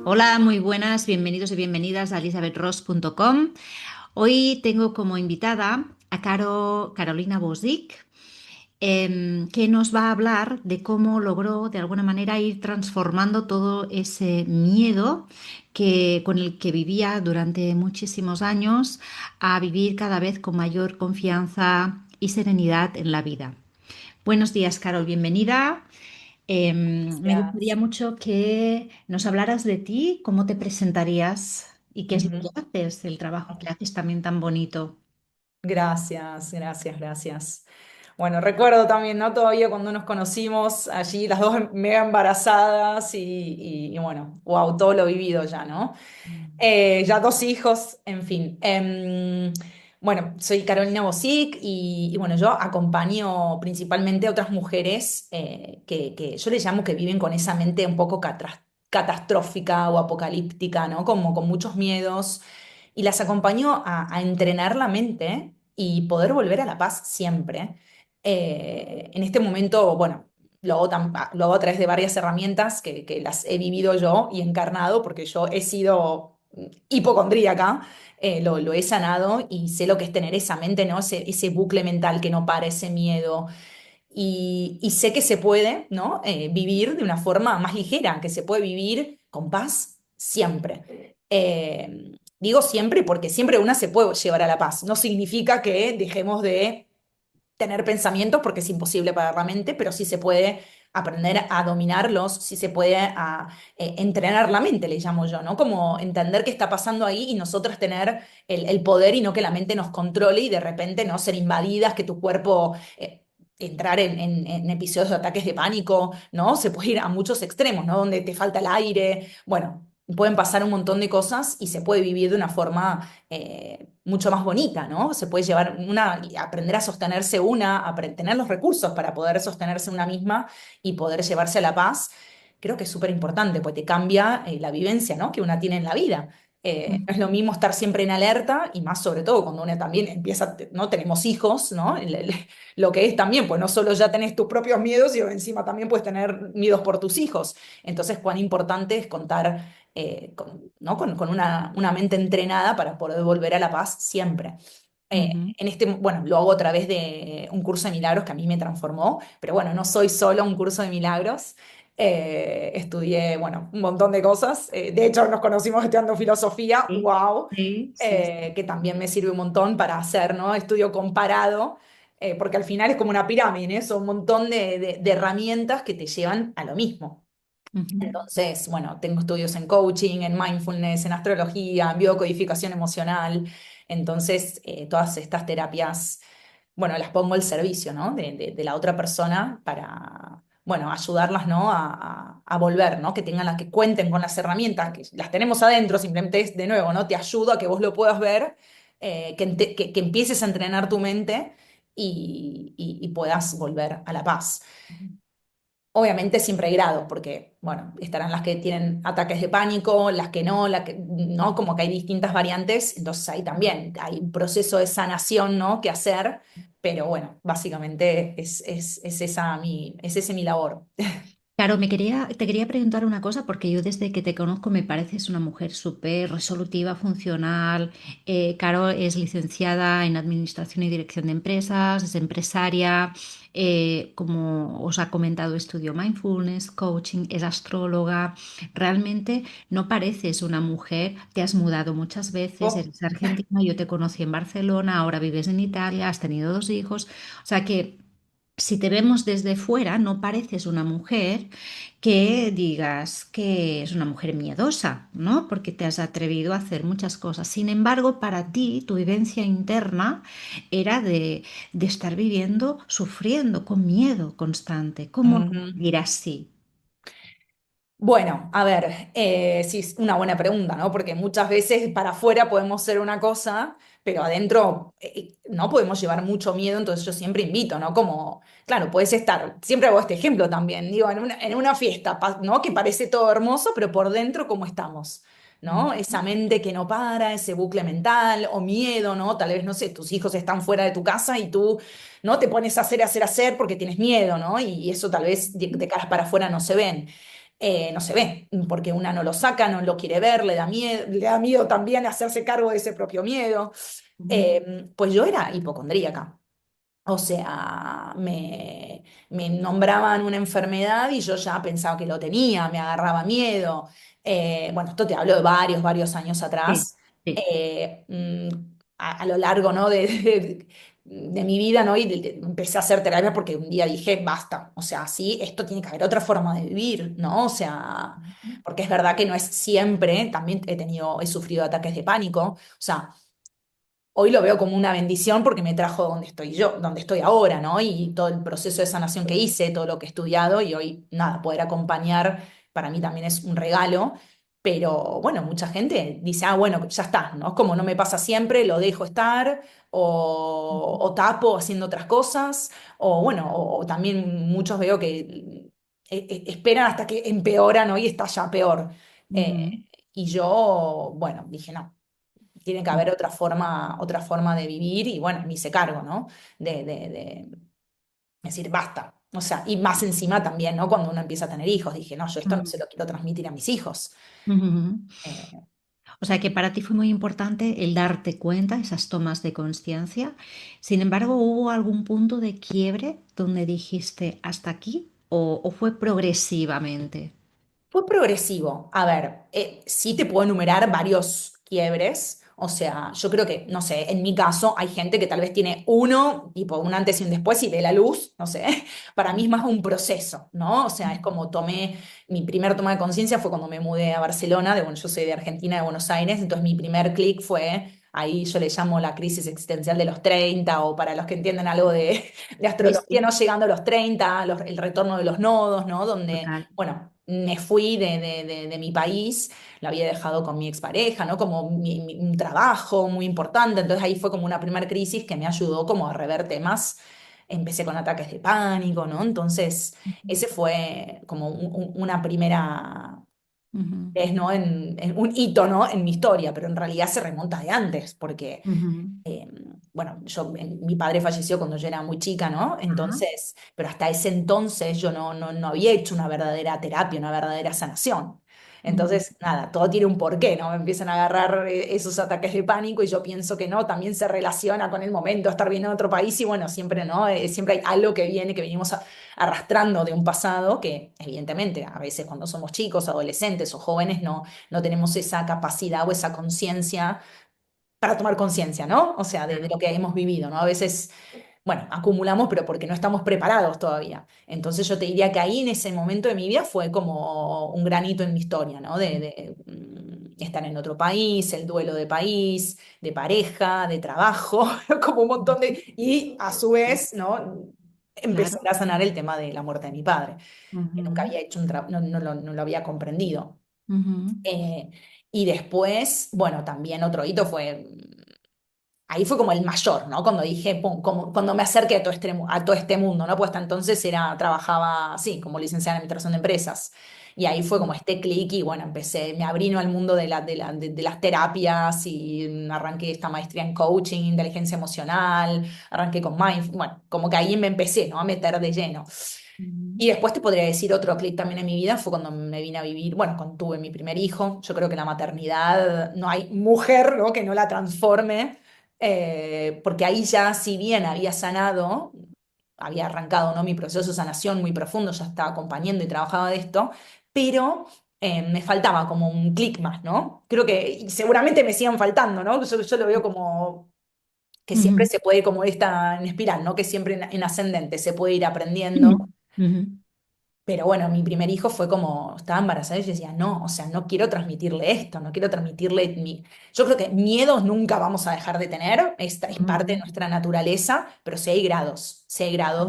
Hola, muy buenas, bienvenidos y bienvenidas a elizabethross.com. Hoy tengo como invitada a Carolina Bosic, que nos va a hablar de cómo logró de alguna manera ir transformando todo ese miedo con el que vivía durante muchísimos años a vivir cada vez con mayor confianza y serenidad en la vida. Buenos días, Carol, bienvenida. Me gustaría Gracias. mucho que nos hablaras de ti, cómo te presentarías y qué es lo que Ujú. haces, el trabajo que haces también tan bonito. Gracias, gracias, gracias. Bueno, recuerdo también, ¿no? Todavía cuando nos conocimos allí, las dos mega embarazadas y bueno, wow, todo lo vivido ya, ¿no? Ya dos hijos, en fin. Bueno, soy Carolina Bosic y bueno, yo acompaño principalmente a otras mujeres que yo les llamo que viven con esa mente un poco catastrófica o apocalíptica, ¿no? Como con muchos miedos. Y las acompaño a entrenar la mente y poder volver a la paz siempre. En este momento, bueno, lo hago a través de varias herramientas que las he vivido yo y encarnado, porque yo he sido hipocondríaca, lo he sanado y sé lo que es tener esa mente, ¿no? Ese bucle mental que no para, ese miedo. Y sé que se puede, ¿no? Vivir de una forma más ligera, que se puede vivir con paz siempre. Digo siempre porque siempre una se puede llevar a la paz. No significa que dejemos de tener pensamientos porque es imposible para la mente, pero sí se puede aprender a dominarlos, sí se puede entrenar la mente, le llamo yo, ¿no? Como entender qué está pasando ahí y nosotras tener el poder y no que la mente nos controle y de repente no ser invadidas, que tu cuerpo... entrar en episodios de ataques de pánico, ¿no? Se puede ir a muchos extremos, ¿no? Donde te falta el aire. Bueno, pueden pasar un montón de cosas y se puede vivir de una forma mucho más bonita, ¿no? Se puede llevar y aprender a sostenerse tener los recursos para poder sostenerse una misma y poder llevarse a la paz. Creo que es súper importante, pues te cambia la vivencia, ¿no? Que una tiene en la vida. No es lo mismo estar siempre en alerta y más sobre todo cuando uno también empieza, ¿no? Tenemos hijos, ¿no? Lo que es también, pues no solo ya tenés tus propios miedos, y encima también puedes tener miedos por tus hijos. Entonces, cuán importante es contar ¿no? con una mente entrenada para poder volver a la paz siempre. Ujú. Bueno, lo hago a través de un curso de milagros que a mí me transformó, pero bueno, no soy solo un curso de milagros. Estudié, bueno, un montón de cosas. De hecho, nos conocimos estudiando filosofía, Sí, wow, sí, sí, sí. que también me sirve un montón para hacer, ¿no? Estudio comparado, porque al final es como una pirámide, ¿eh? Son un montón de herramientas que te llevan a lo mismo. Ujú. Entonces, bueno, tengo estudios en coaching, en mindfulness, en astrología, en biocodificación emocional. Entonces, todas estas terapias, bueno, las pongo al servicio, ¿no? De la otra persona para, bueno, ayudarlas, ¿no? A volver, ¿no? Que tengan que cuenten con las herramientas, que las tenemos adentro, simplemente es, de nuevo, ¿no? Te ayudo a que vos lo puedas ver, que empieces a entrenar tu mente y puedas volver a la paz. Obviamente siempre hay grados, porque, bueno, estarán las que tienen ataques de pánico, las que no, no, como que hay distintas variantes, entonces ahí también hay un proceso de sanación, ¿no? que hacer, pero bueno, básicamente es ese mi labor. Claro, te quería preguntar una cosa porque yo desde que te conozco me pareces una mujer súper resolutiva, funcional. Caro es licenciada en Administración y Dirección de Empresas, es empresaria, como os ha comentado, estudió mindfulness, coaching, es astróloga. Realmente no pareces una mujer, te has mudado muchas veces, Oh, eres argentina, yo te conocí en Barcelona, ahora vives en Italia, has tenido dos hijos. O sea que... Si te vemos desde fuera, no pareces una mujer que digas que es una mujer miedosa, ¿no? Porque te has atrevido a hacer muchas cosas. Sin embargo, para ti, tu vivencia interna era de estar viviendo, sufriendo, con miedo constante. ¿Cómo no ujú. vivir así? Bueno, a ver, sí, es una buena pregunta, ¿no? Porque muchas veces para afuera podemos ser una cosa, pero adentro no podemos llevar mucho miedo, entonces yo siempre invito, ¿no? Como, claro, puedes estar, siempre hago este ejemplo también, digo, en una fiesta, ¿no? Que parece todo hermoso, pero por dentro, ¿cómo estamos? ¿no? Esa mente que no para, ese bucle mental o miedo, ¿no? Tal vez, no sé, tus hijos están fuera de tu casa y tú, ¿no? Te pones a hacer, hacer, hacer porque tienes miedo, ¿no? Y eso tal vez de caras para afuera no se ven. No se ve, porque una no lo saca, no lo quiere ver, le da miedo también hacerse cargo de ese propio miedo. Ujú. Pues yo era hipocondríaca. O sea, me nombraban una enfermedad y yo ya pensaba que lo tenía, me agarraba miedo. Bueno, esto te hablo de varios años Sí, atrás. sí. A lo largo, ¿no? de mi vida, ¿no? Empecé a hacer terapia porque un día dije, basta. O sea, sí, esto tiene que haber otra forma de vivir, ¿no? O sea, porque es verdad que no es siempre, también he sufrido ataques de pánico. O sea, hoy lo veo como una bendición porque me trajo donde estoy yo, donde estoy ahora, ¿no? Y todo el proceso de sanación que hice, todo lo que he estudiado y hoy, nada, poder acompañar para mí también es un regalo. Pero bueno, mucha gente dice, ah, bueno, ya está, ¿no? Es como no me pasa siempre, lo dejo estar, o tapo haciendo otras cosas, o bueno, o también muchos veo que esperan hasta que empeora, ¿no? Y está ya peor. Eh, Ujú. y yo, bueno, dije, no, tiene que haber otra forma de vivir y bueno, me hice cargo, ¿no? De decir, basta. O sea, y más encima también, ¿no? Cuando uno empieza a tener hijos, dije, no, yo esto no Ujú. se lo quiero transmitir a mis hijos. Ujú. Eh, O sea que para ti fue muy importante el darte cuenta, esas tomas de conciencia. Sin embargo, ¿hubo algún punto de quiebre donde dijiste hasta aquí o fue progresivamente? Fue progresivo. A ver, sí te puedo enumerar varios quiebres. O sea, yo creo que, no sé, en mi caso hay gente que tal vez tiene uno, tipo un antes y un después y ve la luz, no sé. Para mí es más un proceso, ¿no? O sea, es como mi primer toma de conciencia fue cuando me mudé a Barcelona, bueno, yo soy de Argentina, de Buenos Aires, entonces mi primer clic fue, ahí yo le llamo la crisis existencial de los 30 o para los que entienden algo de Sí, astrología, sí, ¿no? Llegando a los 30 el retorno de los nodos, ¿no? Donde total. bueno, me fui de mi país, lo había dejado con mi expareja, ¿no? Como un trabajo muy importante, entonces ahí fue como una primera crisis que me ayudó como a rever temas. Empecé con ataques de pánico, ¿no? Entonces, ese fue como una primera Ujú, vez, ¿no? En un hito, ¿no? En mi historia, pero en realidad se remonta de antes, porque ujú. eh, bueno, mi padre falleció cuando yo era muy chica, ¿no? Ajá. Entonces, pero hasta ese entonces yo no había hecho una verdadera terapia, una verdadera sanación. Ujú, Entonces, nada, todo tiene un porqué, ¿no? Me empiezan a agarrar esos ataques de pánico y yo pienso que no, también se relaciona con el momento de estar viendo en otro país y bueno, siempre, ¿no? Siempre hay algo que viene, que venimos arrastrando de un pasado que, evidentemente, a veces cuando somos chicos, adolescentes o jóvenes, no tenemos esa capacidad o esa conciencia para tomar conciencia, ¿no? O sea, de claro. lo que hemos vivido, ¿no? A veces, bueno, acumulamos, pero porque no estamos preparados todavía. Entonces yo te diría que ahí en ese momento de mi vida fue como un granito en mi historia, ¿no? Estar en otro país, el duelo de país, de pareja, de trabajo, como un montón de... Y a su vez, ¿no? Empezar Claro. a sanar el tema de la muerte de mi padre, que nunca Ujú, había hecho un trabajo, no lo había comprendido. ujú, Eh, y después, bueno, también otro hito fue ahí fue como el mayor, ¿no? Cuando dije, pum, cuando me acerqué a todo este mundo, ¿no? Pues hasta entonces trabajaba, sí, como licenciada en administración de empresas. Y ahí fue como este clic y bueno, me abrí ¿no? al mundo de las terapias y arranqué esta maestría en coaching, inteligencia emocional, arranqué con mindfulness, bueno, como que ahí me empecé, ¿no? A meter de lleno. ujú, Y después te podría decir otro clic también en mi vida, fue cuando me vine a vivir, bueno, cuando tuve mi primer hijo. Yo creo que la maternidad, no hay mujer, ¿no? que no la transforme, porque ahí ya, si bien había sanado, había arrancado, ¿no? mi proceso de sanación muy profundo, ya estaba acompañando y trabajaba de esto, pero me faltaba como un clic más, ¿no? Creo que y seguramente me sigan faltando, ¿no? Yo lo veo como que siempre ujú, se puede ir como esta en espiral, ¿no? Que siempre en ascendente se puede ir aprendiendo. ujú, ujú, Pero bueno, mi primer hijo fue como, estaba embarazada y yo decía, no, o sea, no quiero transmitirle esto, no quiero transmitirle mi... Yo creo que miedos nunca vamos a dejar de tener, esta es parte de ujú, nuestra naturaleza, pero sí hay grados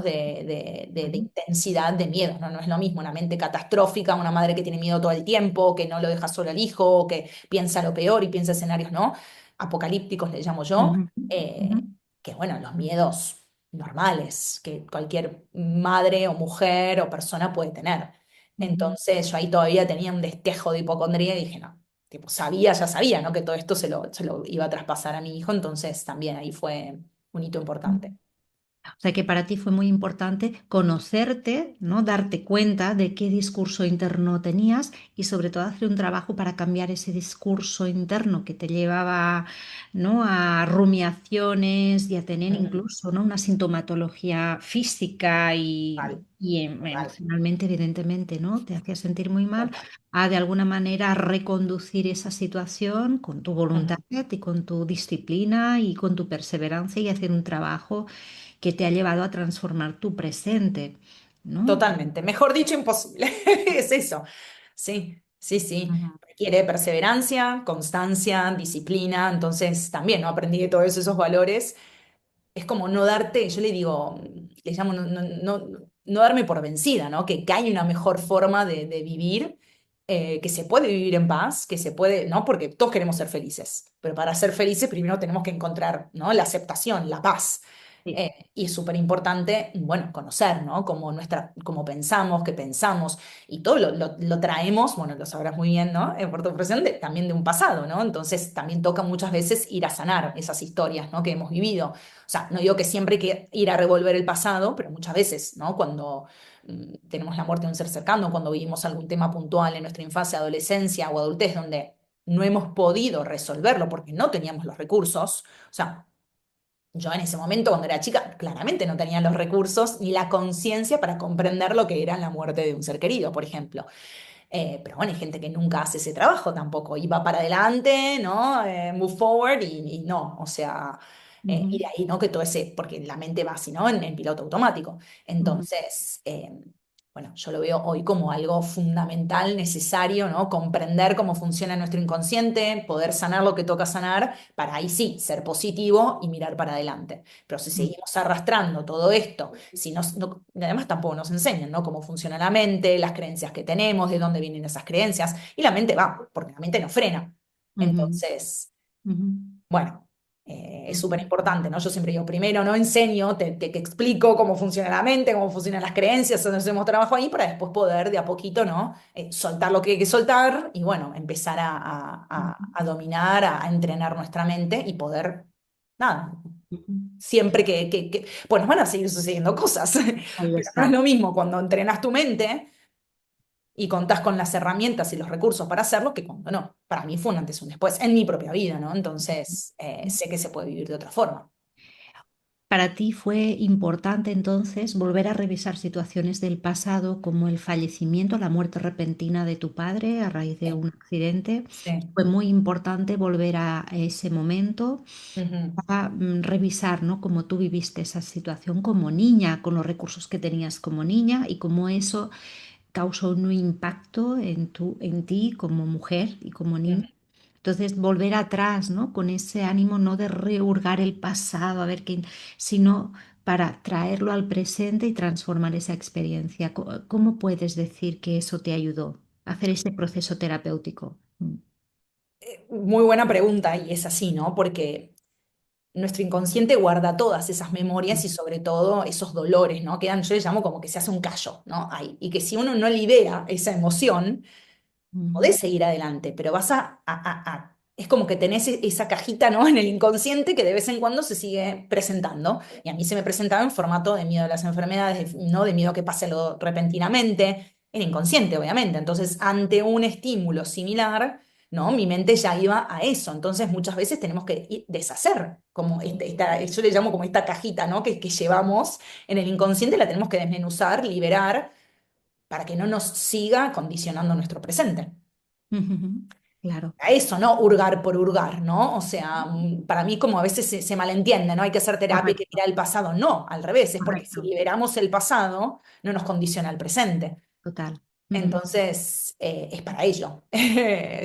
de ujú, intensidad de miedo, ¿no? No es lo mismo una mente catastrófica, una madre que tiene miedo todo el tiempo, que no lo deja solo al hijo, que piensa lo peor y piensa escenarios, ¿no? Apocalípticos le llamo yo, ujú, ujú, que bueno, los miedos normales que cualquier madre o mujer o persona puede tener. ujú. Entonces yo ahí todavía tenía un destello de hipocondría y dije, no. tipo, sabía, ya sabía, ¿no? Que todo esto se lo iba a traspasar a mi hijo, entonces también ahí fue un hito importante. O sea que para ti fue muy importante conocerte, ¿no? Darte cuenta de qué discurso interno tenías y sobre todo hacer un trabajo para cambiar ese discurso interno que te llevaba, ¿no? A rumiaciones y a tener Ujú. incluso, ¿no? Una sintomatología física Total, total, emocionalmente, evidentemente, ¿no? Te hacía sentir muy mal, total. a de alguna manera reconducir esa situación con tu voluntad Ujú. y con tu disciplina y con tu perseverancia y hacer un trabajo que te ha llevado a transformar tu presente, ¿no? Totalmente. Mejor dicho, imposible. Es eso. Sí, sí, sí. Ujú, Requiere perseverancia, constancia, disciplina. Entonces, también, ¿no? Aprendí de todos esos valores. Es como no darte, yo le digo, le llamo no darme por vencida, ¿no? Que hay una mejor forma de vivir, que se puede vivir en paz, que se puede, ¿no? Porque todos queremos ser felices, pero para ser felices primero tenemos que encontrar, ¿no? La aceptación, la paz. sí. Y es súper importante, bueno, conocer, ¿no? Cómo pensamos, qué pensamos, y todo lo traemos, bueno, lo sabrás muy bien, ¿no? Por tu profesión, también de un pasado, ¿no? Entonces también toca muchas veces ir a sanar esas historias, ¿no? Que hemos vivido. O sea, no digo que siempre hay que ir a revolver el pasado, pero muchas veces, ¿no? Cuando tenemos la muerte de un ser cercano, cuando vivimos algún tema puntual en nuestra infancia, adolescencia o adultez, donde no hemos podido resolverlo porque no teníamos los recursos, o sea, yo en ese momento, cuando era chica, claramente no tenía los recursos ni la conciencia para comprender lo que era la muerte de un ser querido, por ejemplo. Pero bueno, hay gente que nunca hace ese trabajo tampoco, y va para adelante, ¿no? Move forward y no, o sea, y Ujú, de ahí, ¿no? Que todo ese, porque la mente va así, ¿no? En piloto automático. ujú, Entonces, bueno, yo lo veo hoy como algo fundamental, necesario, ¿no? Comprender cómo funciona nuestro inconsciente, poder sanar lo que toca sanar, para ahí sí, ser positivo y mirar para adelante. Pero si ujú, seguimos arrastrando todo esto, si además tampoco nos enseñan, ¿no? Cómo funciona la mente, las creencias que tenemos, de dónde vienen esas creencias, y la mente va, porque la mente nos frena. ujú, Entonces, ujú, bueno, es súper ujú, importante, ¿no? Yo siempre digo, primero no enseño, te explico cómo funciona la mente, cómo funcionan las creencias, donde hacemos trabajo ahí, para después poder de a poquito, ¿no? Soltar lo que hay que soltar y, bueno, empezar a dominar, a entrenar nuestra mente y poder, nada, ujú. siempre pues nos van a seguir sucediendo cosas, Ahí pero no es está. lo mismo cuando entrenas tu mente y contás con las herramientas y los recursos para hacerlo que cuando no. Para mí fue un antes y un después en mi propia vida, ¿no? Entonces, sé que se puede vivir de otra forma. Para ti fue importante entonces volver a revisar situaciones del pasado como el fallecimiento, la muerte repentina de tu padre a raíz de Sí, un accidente. sí. Fue muy importante volver a ese momento Ujú. a revisar, ¿no? Cómo tú viviste esa situación como niña, con los recursos que tenías como niña y cómo eso causó un impacto en ti como mujer y como Ujú. niña. Entonces, volver atrás, ¿no? Con ese ánimo no de rehurgar el pasado, a ver qué, sino para traerlo al presente y transformar esa experiencia. ¿Cómo puedes decir que eso te ayudó a hacer ese proceso terapéutico? Muy buena pregunta y es así, ¿no? Porque nuestro inconsciente guarda todas esas memorias y sobre todo esos dolores, ¿no? Quedan, yo les llamo como que se hace un callo, ¿no? Ahí. Y que si uno no libera esa emoción, Ujú, podés seguir adelante, pero es como que tenés esa cajita, ¿no? En el inconsciente que de vez en cuando se sigue presentando. Y a mí se me presentaba en formato de miedo a las enfermedades, no de miedo a que pase algo repentinamente, en inconsciente, obviamente. Entonces, ante un estímulo similar, ¿no? Mi mente ya iba a eso. Entonces, muchas veces tenemos que deshacer, como yo le llamo como esta cajita, ¿no? Que llevamos en el inconsciente, la tenemos que desmenuzar, liberar, para que no nos siga condicionando nuestro presente. ujú, claro, A eso, ¿no? Hurgar por hurgar, ¿no? O sea, para mí como a veces se malentiende, ¿no? Hay que hacer terapia, hay que correcto, mirar el pasado. No, al revés, es porque si correcto, liberamos el pasado, no nos condiciona el presente. total. Ujú, Entonces, es para ello.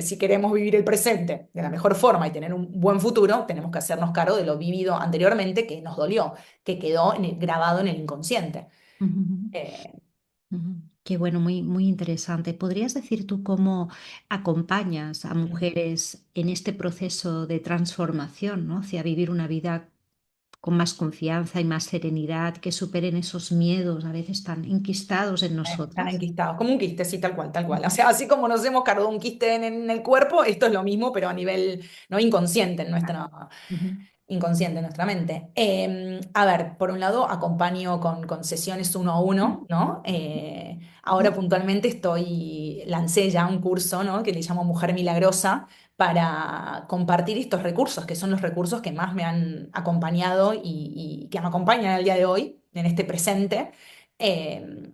Si queremos vivir el presente de la mejor forma y tener un buen futuro, tenemos que hacernos cargo de lo vivido anteriormente que nos dolió, que quedó grabado en el inconsciente. ujú. Eh, Ujú. Qué bueno, muy, muy interesante. ¿Podrías decir tú cómo acompañas a mujeres en este proceso de transformación, ¿no? Hacia vivir una vida con más confianza y más serenidad, que superen esos miedos a veces tan enquistados en Están nosotras. enquistados, como un quiste, sí, tal cual, tal cual. O Ujú. sea, así como nos hemos cargado un quiste en el cuerpo, esto es lo mismo, pero a nivel no inconsciente en Ujú. inconsciente en nuestra mente. A ver, por un lado, acompaño con sesiones uno a uno, ¿no? Ahora puntualmente lancé ya un curso, ¿no? Que le llamo Mujer Milagrosa para compartir estos recursos, que son los recursos que más me han acompañado y que me acompañan al día de hoy, en este presente. Eh,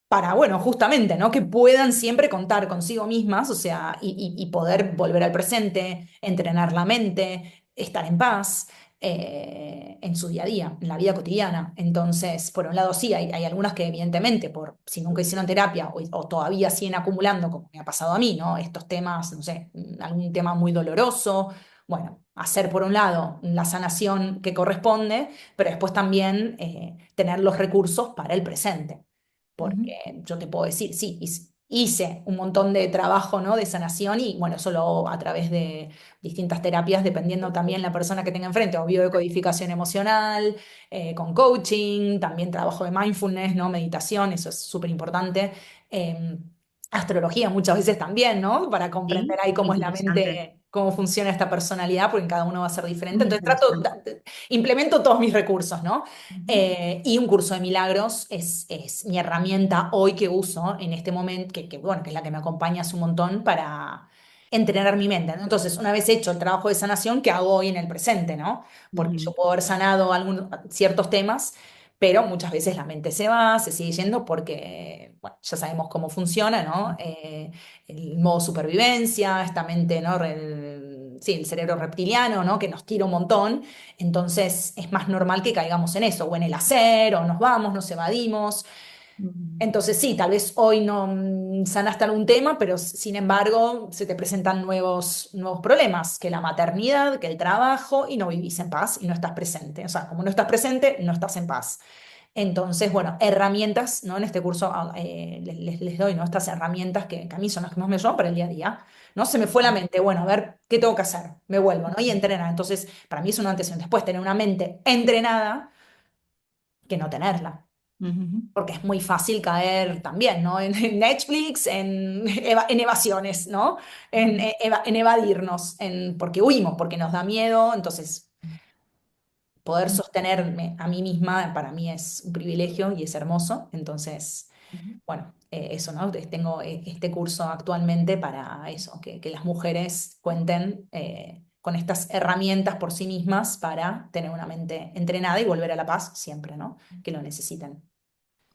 para, bueno, justamente, ¿no? Que puedan siempre contar consigo mismas, o sea, y poder volver al presente, entrenar la mente, estar en paz en su día a día, en la vida cotidiana. Entonces, por un lado, sí, hay algunas que evidentemente, si nunca hicieron terapia o todavía siguen acumulando, como me ha pasado a mí, ¿no? Estos temas, no sé, algún tema muy doloroso. Bueno, hacer por un lado la sanación que corresponde, pero después también tener los recursos para el presente Ujú. porque yo te puedo decir, sí, hice un montón de trabajo, ¿no? De sanación y bueno, eso lo hago a través de distintas terapias, dependiendo también la persona que tenga enfrente, o biodecodificación emocional, con coaching, también trabajo de mindfulness, ¿no? Meditación, eso es súper importante. Eh, Astrología muchas veces también, ¿no? Para comprender Sí, ahí qué cómo es la interesante, mente, cómo funciona esta personalidad, porque en cada uno va a ser diferente. muy Entonces interesante. implemento todos mis recursos, ¿no? Ujú. Y un curso de milagros es mi herramienta hoy que uso en este momento, bueno, que es la que me acompaña hace un montón para entrenar mi mente, ¿no? Entonces, una vez hecho el trabajo de sanación, ¿qué hago hoy en el presente, ¿no? Porque yo Ujú. puedo haber sanado ciertos temas, pero muchas veces la mente se va, se sigue yendo porque, bueno, ya sabemos cómo funciona, ¿no? El modo supervivencia, esta mente, ¿no? Sí, el cerebro reptiliano, ¿no? Que nos tira un montón. Entonces es más normal que caigamos en eso, o en el hacer, o nos vamos, nos evadimos. Ujú. Entonces sí, tal vez hoy no sanaste algún tema, pero sin embargo se te presentan nuevos problemas, que la maternidad, que el trabajo, y no vivís en paz y no estás presente. O sea, como no estás presente, no estás en paz. Entonces, bueno, herramientas, ¿no? En este curso les doy, ¿no? Estas herramientas que a mí son las que más me ayudan para el día a día, ¿no? Se me fue la mente, bueno, a ver, ¿qué tengo que hacer? Me vuelvo, ¿no? Y entrenar. Entonces, para mí es un antes y un después, tener una mente entrenada que no tenerla. Ujú. Porque es muy fácil caer también, ¿no? En Netflix, en evasiones, ¿no? Ujú. En evadirnos, porque huimos, porque nos da miedo. Entonces, poder Ujú. sostenerme a mí misma para mí es un privilegio y es hermoso. Entonces, Ujú. bueno, eso, ¿no? Tengo este curso actualmente para eso, que las mujeres cuenten con estas herramientas por sí mismas para tener una mente entrenada y volver a la paz siempre, ¿no? Que lo necesiten.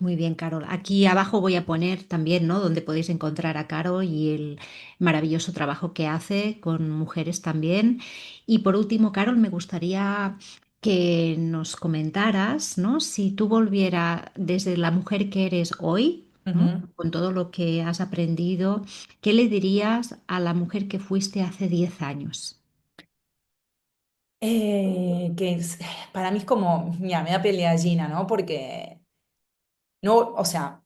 Muy bien, Carol. Aquí abajo voy a poner también, ¿no? Donde podéis encontrar a Carol y el maravilloso trabajo que hace con mujeres también. Y por último, Carol, me gustaría que nos comentaras, ¿no? Si tú volvieras desde la mujer que eres hoy, ¿no? Ujú. Con todo lo que has aprendido, ¿qué le dirías a la mujer que fuiste hace 10 años? Para mí es como, mira, me da piel de gallina, ¿no? Porque no, o sea,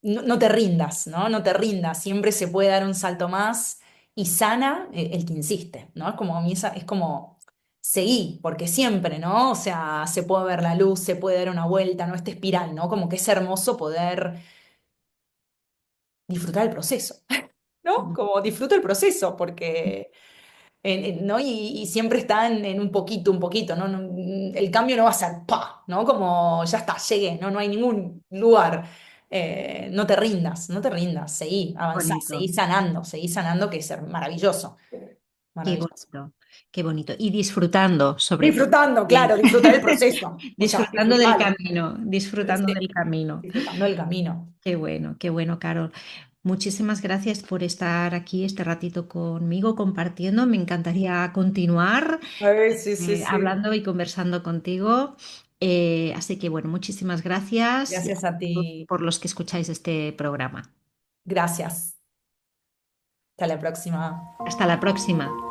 no te rindas, ¿no? No te rindas, siempre se puede dar un salto más y sana el que insiste, ¿no? Es como, es como, seguí, porque siempre, ¿no? O sea, se puede ver la luz, se puede dar una vuelta, ¿no? Esta espiral, ¿no? Como que es hermoso poder disfrutar el proceso, ¿no? Mm. Como disfruta el proceso, porque ¿no? Y siempre está en un poquito, ¿no? El cambio no va a ser ¡pa! ¿No? Como ya está, llegué, ¿no? No hay ningún lugar. No te rindas, no te rindas, seguí, avanzá, Bonito, seguí sanando, que es maravilloso, qué maravilloso. bonito, qué bonito. Y disfrutando, sobre todo. Disfrutando, Bien. claro, disfrutar el proceso, o sea, Disfrutando del disfrutalo, camino, disfrutando sí, del camino. disfrutando el camino. Qué bueno, Carol. Muchísimas gracias por estar aquí este ratito conmigo compartiendo. Me encantaría continuar Ay, sí, sí, sí. hablando y conversando contigo. Así que bueno, muchísimas gracias y a Gracias a todos ti, por los que escucháis este programa. gracias. Hasta la próxima. Hasta la próxima.